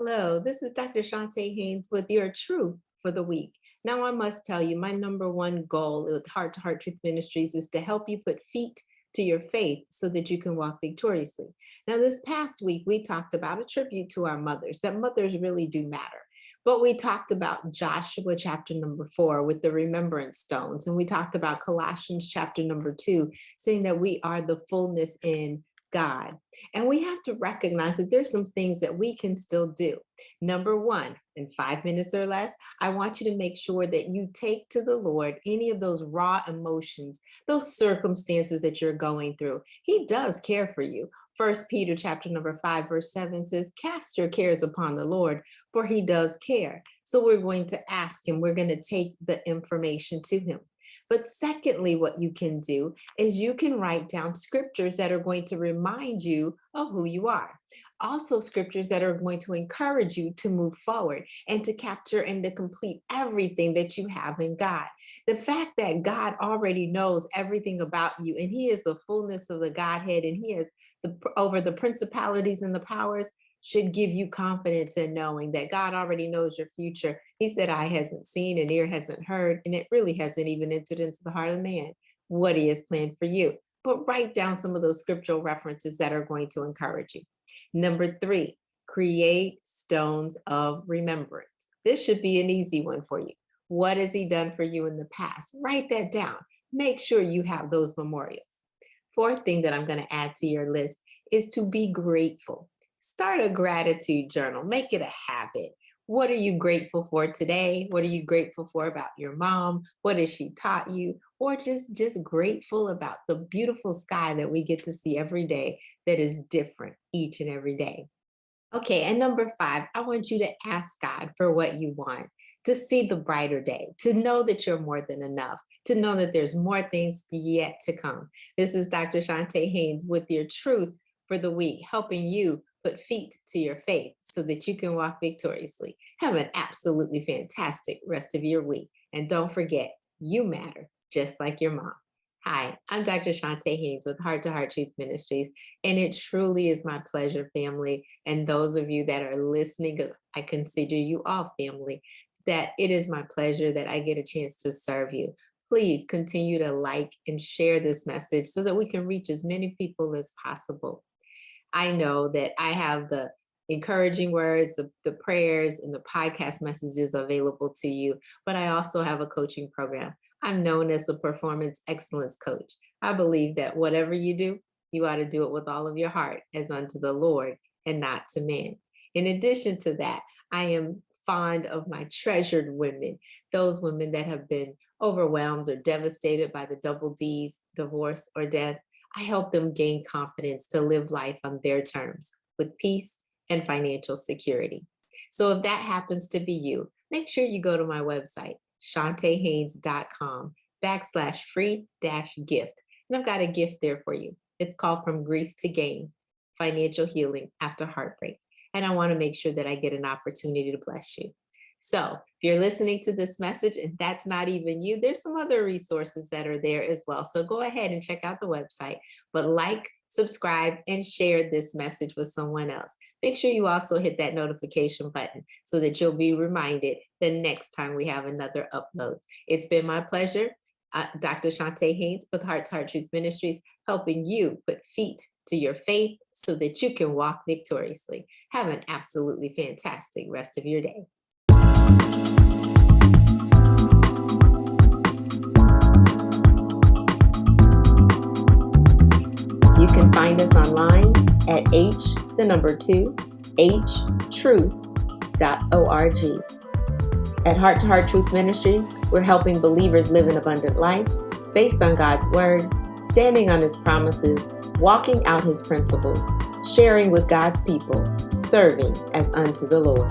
Hello, this is Dr. Chonta Haynes with your truth for the week. Now, I must tell you, my number one goal with Heart Truth Ministries is to help you put feet to your faith so that you can walk victoriously. Now, this past week, we talked about a tribute to our mothers, that mothers really do matter. But we talked about Joshua chapter number 4 with the remembrance stones. And we talked about Colossians chapter number 2, saying that we are the fullness in God. And we have to recognize that there's some things that we can still do. Number one, in 5 minutes or less, I want you to make sure that you take to the Lord any of those raw emotions, those circumstances that you're going through. He does care for you. 1 Peter chapter number 5, verse 7 says, cast your cares upon the Lord, for he does care. So we're going to ask him, we're going to take the information to him. But secondly, what you can do is you can write down scriptures that are going to remind you of who you are. Also, scriptures that are going to encourage you to move forward and to capture and to complete everything that you have in God. The fact that God already knows everything about you and he is the fullness of the Godhead and he is over the principalities and the powers should give you confidence in knowing that God already knows your future. He said, eye hasn't seen and ear hasn't heard, and it really hasn't even entered into the heart of man what he has planned for you. But write down some of those scriptural references that are going to encourage you. Number 3, create stones of remembrance. This should be an easy one for you. What has he done for you in the past? Write that down. Make sure you have those memorials. Fourth thing that I'm going to add to your list is to be grateful. Start a gratitude journal. Make it a habit. What are you grateful for today? What are you grateful for about your mom? What has she taught you? Or just grateful about the beautiful sky that we get to see every day that is different each and every day. Okay, and number 5, I want you to ask God for what you want, to see the brighter day, to know that you're more than enough, to know that there's more things yet to come. This is Dr. Chonta Haynes with your truth for the week, helping you put feet to your faith so that you can walk victoriously. Have an absolutely fantastic rest of your week. And don't forget, you matter just like your mom. Hi, I'm Dr. Chonta Haynes with Heart Truth Ministries, and it truly is my pleasure, family, and those of you that are listening, because I consider you all family, that it is my pleasure that I get a chance to serve you. Please continue to like and share this message so that we can reach as many people as possible. I know that I have the encouraging words, the prayers, and the podcast messages available to you, but I also have a coaching program. I'm known as the Performance Excellence Coach. I believe that whatever you do, you ought to do it with all of your heart as unto the Lord and not to man. In addition to that, I am fond of my treasured women, those women that have been overwhelmed or devastated by the double D's, divorce or death. I help them gain confidence to live life on their terms with peace and financial security. So if that happens to be you, make sure you go to my website, chontahaynes.com/free-gift. And I've got a gift there for you. It's called From Grief to Gain, Financial Healing After Heartbreak. And I want to make sure that I get an opportunity to bless you. So if you're listening to this message and that's not even you, there's some other resources that are there as well. So go ahead and check out the website, but like, subscribe, and share this message with someone else. Make sure you also hit that notification button so that you'll be reminded the next time we have another upload. It's been my pleasure. Dr. Chonta Haynes with Heart Truth Ministries, helping you put feet to your faith so that you can walk victoriously. Have an absolutely fantastic rest of your day. You can find us online at htruth.org. At Heart Truth Ministries, we're helping believers live an abundant life based on God's word, standing on his promises, walking out his principles, sharing with God's people, serving as unto the Lord.